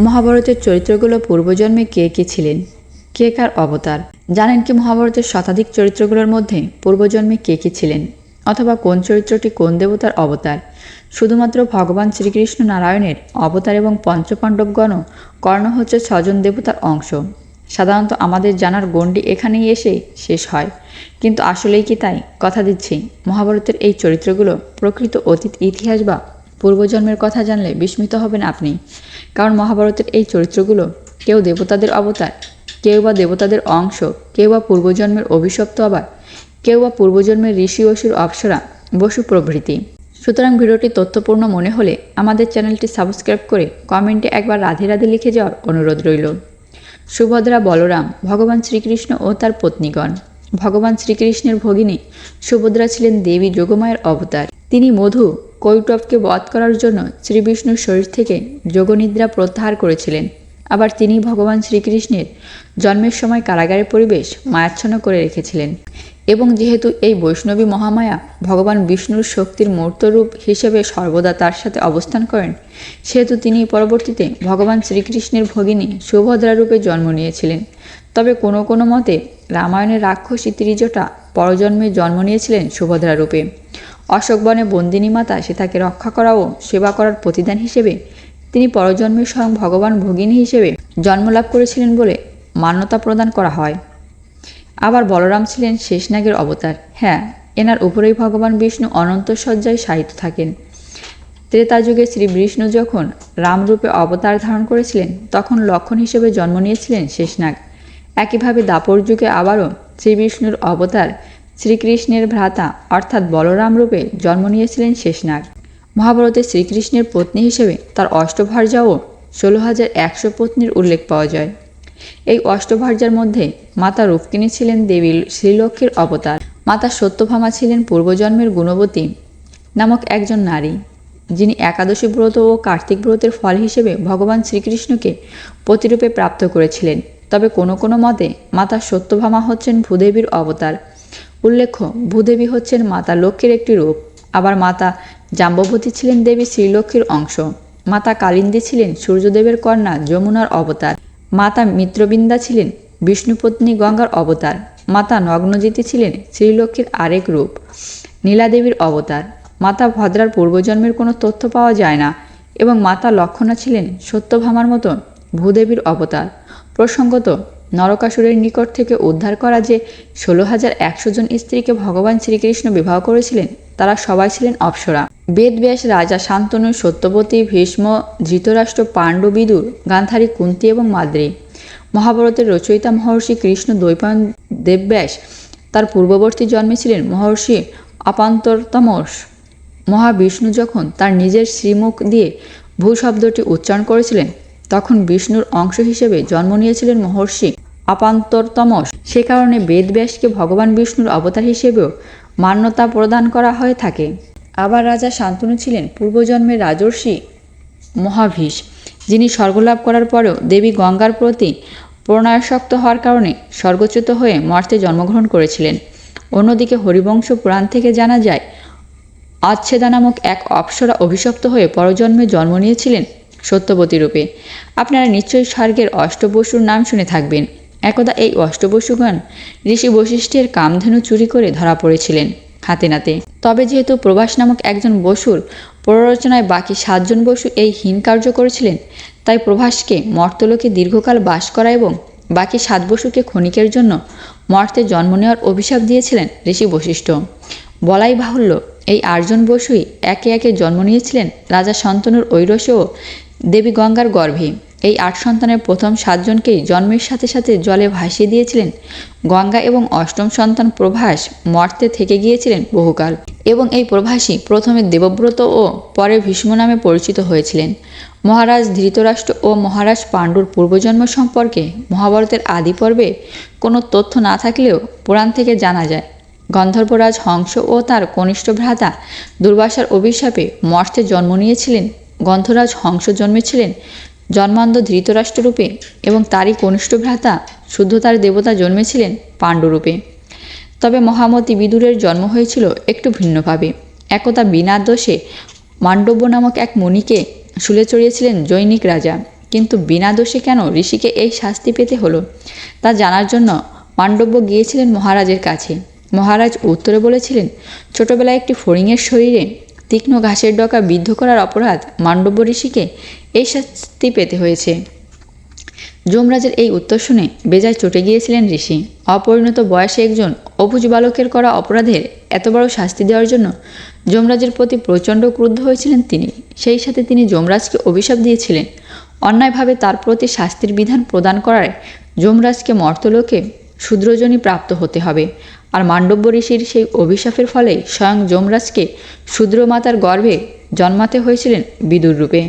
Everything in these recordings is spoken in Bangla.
মহাভারতের চরিত্রগুলো পূর্বজন্মে কে কে ছিলেন, কে কার অবতার? জানেন কি মহাভারতের শতাধিক চরিত্রগুলোর মধ্যে পূর্বজন্মে কে কে ছিলেন, অথবা কোন চরিত্রটি কোন দেবতার অবতার? শুধুমাত্র ভগবান শ্রীকৃষ্ণ নারায়ণের অবতার এবং পঞ্চপাণ্ডবগণও কর্ণ হচ্ছে 6 জন দেবতার অংশ। সাধারণত আমাদের জানার গণ্ডি এখানেই এসে শেষ হয়, কিন্তু আসলেই কি তাই? কথা দিচ্ছি, মহাভারতের এই চরিত্রগুলো প্রকৃত অতীত ইতিহাস বা পূর্বজন্মের কথা জানলে বিস্মিত হবেন আপনি। কারণ মহাভারতের এই চরিত্রগুলো কেউ দেবতাদের অবতার, কেউ বা দেবতাদের অংশ, কেউ বা পূর্বজন্মের অভিশপ্ত, আবার কেউ বা পূর্বজন্মের ঋষি অসুর অপ্সরা বসু প্রভৃতি। সুতরাং ভিডিওটি তথ্যপূর্ণ মনে হলে আমাদের চ্যানেলটি সাবস্ক্রাইব করে কমেন্টে একবার রাধে রাধে লিখে যাওয়ার অনুরোধ রইল। সুভদ্রা, বলরাম, ভগবান শ্রীকৃষ্ণ ও তার পত্নীগণ। ভগবান শ্রীকৃষ্ণের ভগিনী সুভদ্রা ছিলেন দেবী যোগমায়ের অবতার। তিনি মধু কৈটবকে বধ করার জন্য শ্রীবিষ্ণুর শরীর থেকে যোগনিদ্রা প্রত্যাহার করেছিলেন। আবার তিনি ভগবান শ্রীকৃষ্ণের জন্মের সময় কারাগারের পরিবেশ মায়াচ্ছন্ন করে রেখেছিলেন। এবং যেহেতু এই বৈষ্ণবী মহামায়া ভগবান বিষ্ণুর শক্তির মূর্তরূপ হিসেবে সর্বদা তার সাথে অবস্থান করেন, সেহেতু তিনি পরবর্তীতে ভগবান শ্রীকৃষ্ণের ভগিনী সুভদ্রা রূপে জন্ম নিয়েছিলেন। তবে কোনো কোনো মতে রামায়ণের রাক্ষসী ত্রিজটা পরজন্মে জন্ম নিয়েছিলেন সুভদ্রা রূপে। অশোকবনে বন্দিনী মাতা সীতাকে রক্ষা করা ও সেবা করার প্রতিদান হিসেবে তিনি পরজন্মে স্বয়ং ভগবান ভগিনী হিসেবে জন্মলাভ করেছিলেন বলে মান্যতা প্রদান করা হয়। আবার বলরাম ছিলেন শেষনাগের অবতার। হ্যাঁ, এনার উপরেই ভগবান বিষ্ণু অনন্ত শয্যায় শায়িত থাকেন। ত্রেতা যুগে শ্রী বিষ্ণু যখন রামরূপে অবতার ধারণ করেছিলেন, তখন লক্ষণ হিসেবে জন্ম নিয়েছিলেন শেষনাগ। একইভাবে দাপর যুগে আবারও শ্রীবিষ্ণুর অবতার শ্রীকৃষ্ণের ভ্রাতা অর্থাৎ বলরাম রূপে জন্ম নিয়েছিলেন শেষনাগ। মহাভারতে শ্রীকৃষ্ণের পত্নী হিসেবে তার অষ্টভার্যা ও 16,100 পত্নীর উল্লেখ পাওয়া যায়। এই অষ্টভার্যার মধ্যে মাতা রূপকিনী ছিলেন দেবী শ্রীলক্ষ্মীর অবতার। মাতা সত্যভামা ছিলেন পূর্বজন্মের গুণবতী নামক একজন নারী, যিনি একাদশী ব্রত ও কার্তিক ব্রতের ফল হিসেবে ভগবান শ্রীকৃষ্ণকে পতিরূপে প্রাপ্ত করেছিলেন। তবে কোনো কোনো মতে মাতা সত্যভামা হচ্ছেন ভূদেবীর অবতার। উল্লেখ্য, ভূদেবী হচ্ছেন মাতা লক্ষ্মীর একটি রূপ। আবার মাতা জাম্ববতী ছিলেন দেবী শ্রীলক্ষ্মীর অংশ। মাতা কালিন্দী ছিলেন সূর্যদেবের কন্যা যমুনার অবতার। মাতা মিত্রবিন্দা ছিলেন বিষ্ণুপত্নী গঙ্গার অবতার। মাতা নগ্নজিতি ছিলেন শ্রীলক্ষ্মীর আরেক রূপ, নীলাদেবীর অবতার। মাতা ভদ্রার পূর্বজন্মের কোনো তথ্য পাওয়া যায় না এবং মাতা লক্ষণা ছিলেন সত্যভামার মতো ভূদেবীর অবতার। প্রসঙ্গত, নরকাসুরের নিকট থেকে উদ্ধার করা যে 16,100 জন স্ত্রীকে ভগবান শ্রীকৃষ্ণ বিবাহ করেছিলেন, তারা সবাই ছিলেন অপ্সরা। বেদব্যাস, রাজা শান্তনু, সত্যবতী, ভীষ্ম, ধৃতরাষ্ট্র, পাণ্ডু, বিদুর, গান্ধারী, কুন্তী এবং মাদ্রী। মহাভারতের রচয়িতা মহর্ষি কৃষ্ণ দ্বৈপায়ন দেবব্যাস তার পূর্ববর্তী জন্মে ছিলেন মহর্ষি অপান্তরতমস। মহাবিষ্ণু যখন তার নিজের শ্রীমুখ দিয়ে ভূ শব্দটি উচ্চারণ করেছিলেন, তখন বিষ্ণুর অংশ হিসেবে জন্ম নিয়েছিলেন মহর্ষি অপান্তরতমস। সে কারণে বেদব্যাসকে ভগবান বিষ্ণুর অবতার হিসেবেও মান্যতা প্রদান করা হয়ে থাকে। আবার রাজা শান্তনু ছিলেন পূর্বজন্মের রাজর্ষি মহাভীষ, যিনি স্বর্গলাভ করার পরেও দেবী গঙ্গার প্রতি প্রণয়াসক্ত হওয়ার কারণে স্বর্গচ্যুত হয়ে মর্তে জন্মগ্রহণ করেছিলেন। অন্যদিকে হরিবংশ পুরাণ থেকে জানা যায়, অচ্ছেদা নামক এক অপ্সরা অভিশপ্ত হয়ে পরজন্মে জন্ম নিয়েছিলেন সত্যবতী রূপে। আপনারা নিশ্চয়ই স্বর্গের অষ্টবসুর নাম শুনে থাকবেন। একদা এই অষ্টবসুগণ ঋষি বশিষ্ঠের কামধেনু চুরি করে ধরা পড়েছিলেন হাতে নাতে। তবে যেহেতু প্রভাস নামক একজন বসুর প্ররোচনায় বাকি 7 জন বসু এই হীন কার্য করেছিলেন, তাই প্রভাসকে মর্তলোকে দীর্ঘকাল বাস করা এবং বাকি 7 বসুকে ক্ষণিকের জন্য মর্তে জন্ম নেওয়ার অভিশাপ দিয়েছিলেন ঋষি বশিষ্ঠ। বলাই বাহুল্য, এই 8 জন বসুই একে একে জন্ম নিয়েছিলেন রাজা শান্তনুর ঐরসে ও দেবী গঙ্গার গর্ভে। এই 8 সন্তানের প্রথম 7 জনকেই জন্মের সাথে সাথে জলে ভাসিয়ে দিয়েছিলেন গঙ্গা এবং অষ্টম সন্তান প্রভাস মর্তে থেকে গিয়েছিলেন বহুকাল। এবং এই প্রভাসই প্রথমে দেবব্রত ও পরে ভীষ্ম নামে পরিচিত হয়েছিলেন। মহারাজ ধৃতরাষ্ট্র ও মহারাজ পাণ্ডুর পূর্বজন্ম সম্পর্কে মহাভারতের আদি পর্বে কোনো তথ্য না থাকলেও পুরাণ থেকে জানা যায়, গন্ধর্বরাজ হংস ও তার কনিষ্ঠ ভ্রাতা দুর্বাসার অভিশাপে মর্তে জন্ম নিয়েছিলেন। গন্ধরাজ হংস জন্মেছিলেন জন্মান্ধ ধৃতরাষ্ট্ররূপে এবং তারই কনিষ্ঠ ভ্রাতা শুদ্ধতার দেবতা জন্মেছিলেন পাণ্ডুরূপে। তবে মহামতি বিদুরের জন্ম হয়েছিল একটু ভিন্নভাবে। একদা বিনা দোষে মান্ডব্য নামক এক মুনিকে শুলে চড়িয়েছিলেন জৈনিক রাজা, কিন্তু বিনা দোষে কেন ঋষিকে এই শাস্তি পেতে হলো তা জানার জন্য মান্ডব্য গিয়েছিলেন মহারাজের কাছে। মহারাজ উত্তরে বলেছিলেন, ছোটবেলায় একটি ফড়িংয়ের শরীরে তীক্ষ্ণ ঘাসের ডগা বিদ্ধ করার অপরাধ মান্ডব্য ঋষিকে এই শাস্তি পেতে হয়েছে। যমরাজের এই উত্তর শুনে বেজায় চটে গিয়েছিলেন ঋষি। অপরিণত বয়সে একজন অবুঝ বালকের করা অপরাধের এত বড় শাস্তি দেওয়ার জন্য যমরাজের প্রতি প্রচণ্ড ক্রুদ্ধ হয়েছিলেন তিনি। সেই সাথে তিনি যমরাজকে অভিশাপ দিয়েছিলেন, অন্যায়ভাবে তার প্রতি শাস্তির বিধান প্রদান করায় যমরাজকে মর্তলোকে শূদ্রজনী প্রাপ্ত হতে হবে। আর মান্ডব্য ঋষির সেই অভিশাপের ফলে স্বয়ং যমরাজকে শূদ্র মাতার গর্ভে জন্মাতে হয়েছিলেন বিদুর রূপে।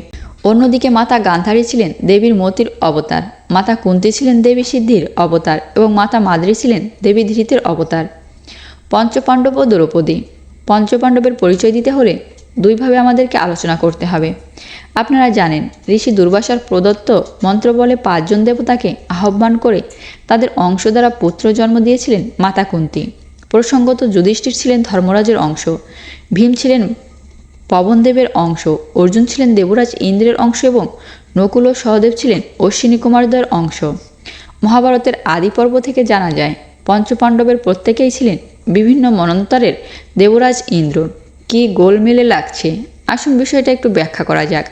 অন্যদিকে মাতা গান্ধারী ছিলেন দেবীর মতির অবতার, মাতা কুন্তী ছিলেন দেবী সিদ্ধির অবতার এবং মাতা মাদ্রী ছিলেন দেবী ধৃতের অবতার। পঞ্চপাণ্ডব ও দ্রৌপদী। পঞ্চপাণ্ডবের পরিচয় দিতে হলে দুইভাবে আমাদেরকে আলোচনা করতে হবে। আপনারা জানেন, ঋষি দুর্বাসার প্রদত্ত মন্ত্র বলে 5 জন দেবতাকে আহ্বান করে তাদের অংশ দ্বারা পুত্র জন্ম দিয়েছিলেন মাতা কুন্তী। প্রসঙ্গত যুধিষ্ঠির ছিলেন ধর্মরাজের অংশ, ভীম ছিলেন পবনদেবের অংশ, অর্জুন ছিলেন দেবরাজ ইন্দ্রের অংশ এবং নকুল ও সহদেব ছিলেন অশ্বিনী কুমারদের অংশ। মহাভারতের আদি পর্ব থেকে জানা যায়, পঞ্চপাণ্ডবের প্রত্যেকেই ছিলেন বিভিন্ন মন্বন্তরের দেবরাজ ইন্দ্র। কি গোলমেলে লাগছে, আসুন বিষয়টা একটু ব্যাখ্যা করা যাক।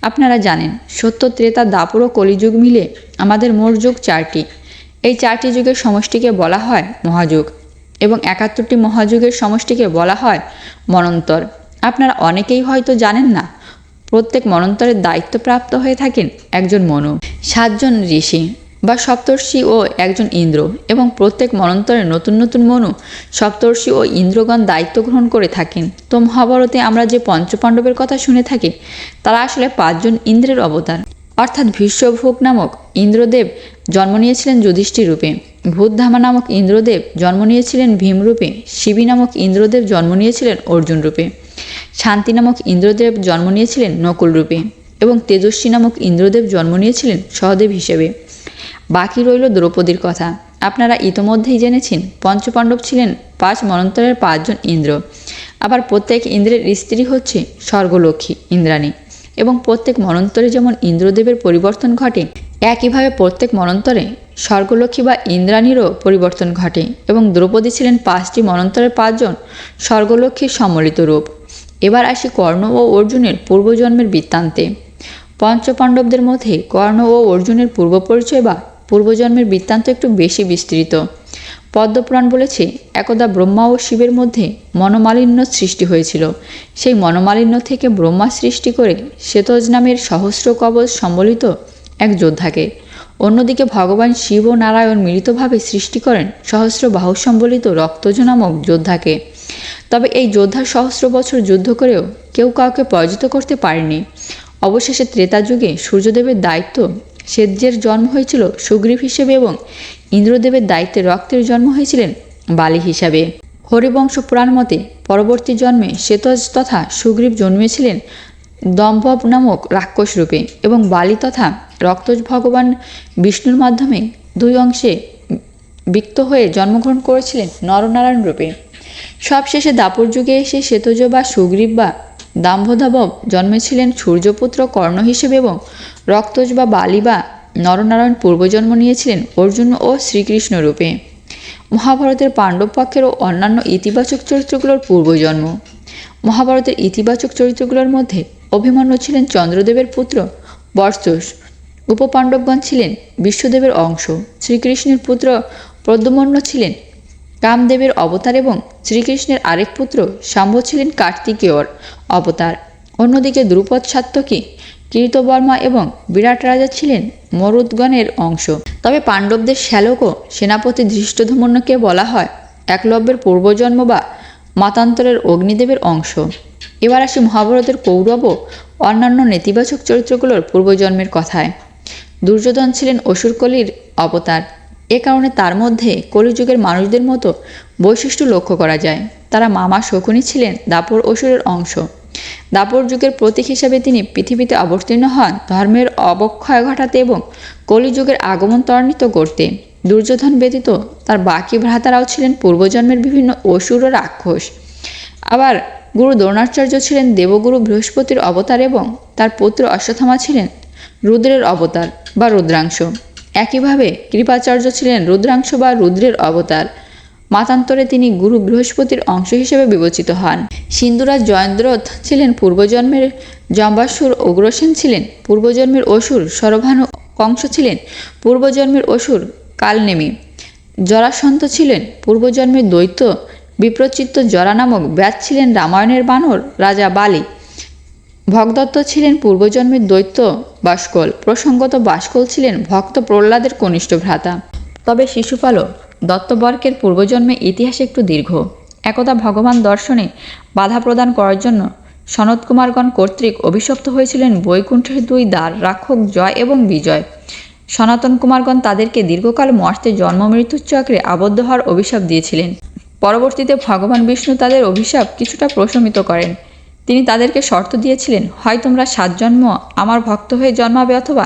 আপনারা জানেন, সত্য, ত্রেতা, দাপর ও কলিযুগ মিলে আমাদের মোট যুগ 4টি। এই 4টি যুগের সমষ্টিকে বলা হয় মহাযুগ এবং 71টি মহাযুগের সমষ্টিকে বলা হয় মন্বন্তর। আপনারা অনেকেই হয়তো জানেন না, প্রত্যেক মন্বন্তরের দায়িত্বপ্রাপ্ত হয়ে থাকেন একজন মনু, 7 জন ঋষি বা সপ্তর্ষি ও একজন ইন্দ্র, এবং প্রত্যেক মন্বন্তরে নতুন নতুন মনু, সপ্তর্ষি ও ইন্দ্রগণ দায়িত্ব গ্রহণ করে থাকেন। তো মহাভারতে আমরা যে পঞ্চপাণ্ডবের কথা শুনে থাকি তারা আসলে 5 জন ইন্দ্রের অবতার। অর্থাৎ ভীষ্মভোগ নামক ইন্দ্রদেব জন্ম নিয়েছিলেন যুধিষ্ঠির রূপে, ভূতধামা নামক ইন্দ্রদেব জন্ম নিয়েছিলেন ভীম রূপে, শিবী নামক ইন্দ্রদেব জন্ম নিয়েছিলেন অর্জুন রূপে, শান্তি নামক ইন্দ্রদেব জন্ম নিয়েছিলেন নকুল রূপে এবং তেজস্বী নামক ইন্দ্রদেব জন্ম নিয়েছিলেন সহদেব হিসেবে। বাকি রইল দ্রৌপদীর কথা। আপনারা ইতোমধ্যেই জেনেছেন, পঞ্চপাণ্ডব ছিলেন 5 মন্বন্তরের 5 জন ইন্দ্র। আবার প্রত্যেক ইন্দ্রের স্ত্রী হচ্ছে স্বর্গলক্ষ্মী ইন্দ্রাণী, এবং প্রত্যেক মন্বন্তরে যেমন ইন্দ্রদেবের পরিবর্তন ঘটে, একইভাবে প্রত্যেক মন্বন্তরে স্বর্গলক্ষ্মী বা ইন্দ্রাণীরও পরিবর্তন ঘটে। এবং দ্রৌপদী ছিলেন 5টি মন্বন্তরের 5 জন স্বর্গলক্ষ্মীর সম্মিলিত রূপ। এবার আসি কর্ণ ও অর্জুনের পূর্বজন্মের বৃত্তান্তে। পঞ্চপাণ্ডবদের মধ্যে কর্ণ ও অর্জুনের পূর্ব পরিচয় বা পূর্বজন্মের বৃত্তান্ত একটু বেশি বিস্তৃত। পদ্মপুরাণ বলেছে, একদা ব্রহ্মা ও শিবের মধ্যে মনোমালিন্য সৃষ্টি হয়েছিল। সেই মনোমালিন্য থেকে ব্রহ্মা সৃষ্টি করে শ্বেতজ নামের সহস্র কবচ সম্বলিত এক যোদ্ধাকে। অন্যদিকে ভগবান শিব ও নারায়ণ মিলিতভাবে সৃষ্টি করেন সহস্র বাহু সম্বলিত রক্তজ নামক যোদ্ধাকে। তবে এই যোদ্ধা সহস্র বছর যুদ্ধ করেও কেউ কাউকে পরাজিত করতে পারেনি। অবশেষে ত্রেতা যুগে সূর্যদেবের দায়িত্ব সেজ্যের জন্ম হয়েছিল সুগ্রীব হিসেবে এবং ইন্দ্রদেবের দায়িত্বে রক্তের জন্ম হয়েছিলেন বালি হিসাবে। হরিবংশ পুরাণ মতে পরবর্তী জন্মে শ্বেতজ তথা সুগ্রীব জন্মেছিলেন দম্ভব নামক রাক্ষস রূপে এবং বালি তথা রক্তজ ভগবান বিষ্ণুর মাধ্যমে 2 অংশে বিক্ত হয়ে জন্মগ্রহণ করেছিলেন নরনারায়ণ রূপে। সবশেষে দাপর যুগে এসে শ্বেতজ বা সুগ্রীব বা দাম্ভদাবব জন্মেছিলেন সূর্যপুত্র কর্ণ হিসেবে এবং রক্তজ বা বালি বা নরনারায়ণ পূর্বজন্ম নিয়েছিলেন অর্জুন ও শ্রীকৃষ্ণ রূপে। মহাভারতের পাণ্ডব পক্ষের ও অন্যান্য ইতিবাচক চরিত্রগুলোর পূর্বজন্ম। মহাভারতের ইতিবাচক চরিত্রগুলোর মধ্যে অভিমন্যু ছিলেন চন্দ্রদেবের পুত্র বর্ষস, উপপাণ্ডবগণ ছিলেন বিশ্বদেবের অংশ, শ্রীকৃষ্ণের পুত্র প্রদ্যুম্ন ছিলেন কামদেবের অবতার এবং শ্রীকৃষ্ণের আরেক পুত্র শাম্ব ছিলেন কার্তিকেয়র অবতার। অন্যদিকে দ্রুপদ, সাত্যকী, কীর্তবর্মা এবং বিরাট রাজা ছিলেন মরুদ্গণের অংশ। তবে পাণ্ডবদের শ্যালক ও সেনাপতি ধৃষ্টদ্যুম্নকে বলা হয় একলব্যের পূর্বজন্ম বা মতান্তরের অগ্নিদেবের অংশ। এবার আসি মহাভারতের কৌরব ও অন্যান্য নেতিবাচক চরিত্রগুলোর পূর্বজন্মের কথায়। দুর্যোধন ছিলেন অসুরকলির অবতার। এ কারণে তার মধ্যে কলিযুগের মানুষদের মতো বৈশিষ্ট্য লক্ষ্য করা যায়। তারা মামা শকুনি ছিলেন দাপর অসুরের অংশ। দাপর যুগের প্রতীক হিসাবে তিনি পৃথিবীতে অবতীর্ণ হন ধর্মের অবক্ষয় ঘটাতে এবং কলিযুগের আগমন ত্বরান্বিত করতে। দুর্যোধন ব্যতীত তার বাকি ভ্রাতারাও ছিলেন পূর্বজন্মের বিভিন্ন অসুর ও রাক্ষস। আবার গুরু দ্রোণাচার্য ছিলেন দেবগুরু বৃহস্পতির অবতার এবং তার পুত্র অশ্বত্থামা ছিলেন রুদ্রের অবতার বা রুদ্রাংশ। একইভাবে কৃপাচার্য ছিলেন রুদ্রাংশ বা রুদ্রের অবতার। মাতান্তরে তিনি গুরু বৃহস্পতির অংশ হিসেবে বিবেচিত হন। সিন্ধুরাজ জয়দ্রথ ছিলেন পূর্বজন্মের জম্বাসুর, উগ্রসেন ছিলেন পূর্বজন্মের অসুর, শরভানু কংস ছিলেন পূর্বজন্মের অসুর কালনেমী, জরাসন্ধ ছিলেন পূর্বজন্মের দৈত্য, বিপ্রচিত্ত জরা নামক ব্যাস ছিলেন রামায়ণের বানর রাজা বালি, ভগদত্ত ছিলেন পূর্বজন্মের দৈত্য বাষ্কল, প্রসঙ্গত বাষ্কল ছিলেন ভক্ত প্রহ্লাদের কনিষ্ঠ ভ্রাতা। তবে শিশুপাল দত্তবর্গের পূর্বজন্মের ইতিহাস একটু দীর্ঘ। একদা ভগবান দর্শনে বাধা প্রদান করার জন্য সনৎকুমারগণ কর্তৃক অভিশপ্ত হয়েছিলেন বৈকুণ্ঠের দুই দ্বার রাক্ষক জয় এবং বিজয়। সনাতন কুমারগণ তাদেরকে দীর্ঘকাল মর্তে জন্ম মৃত্যুর চক্রে আবদ্ধ হওয়ার অভিশাপ দিয়েছিলেন। পরবর্তীতে ভগবান বিষ্ণু তাদের অভিশাপ কিছুটা প্রশমিত করেন। তিনি তাদেরকে শর্ত দিয়েছিলেন, হয় তোমরা 7 জন্ম আমার ভক্ত হয়ে জন্মাবে, অথবা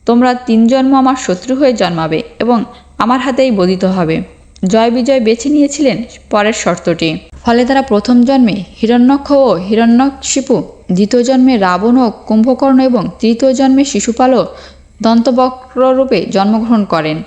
তোমরা 3 জন্ম আমার শত্রু হয়ে জন্মাবে এবং আমার হাতেই বধিত হবে। জয় বিজয় বেছে নিয়েছিলেন পরের শর্তটি। ফলে তারা প্রথম জন্মে হিরণ্যক্ষ ও হিরণ্যকশিপু, দ্বিতীয় জন্মে রাবণ ও কুম্ভকর্ণ এবং তৃতীয় জন্মে শিশুপাল ও দন্তবক্র রূপে জন্মগ্রহণ করেন।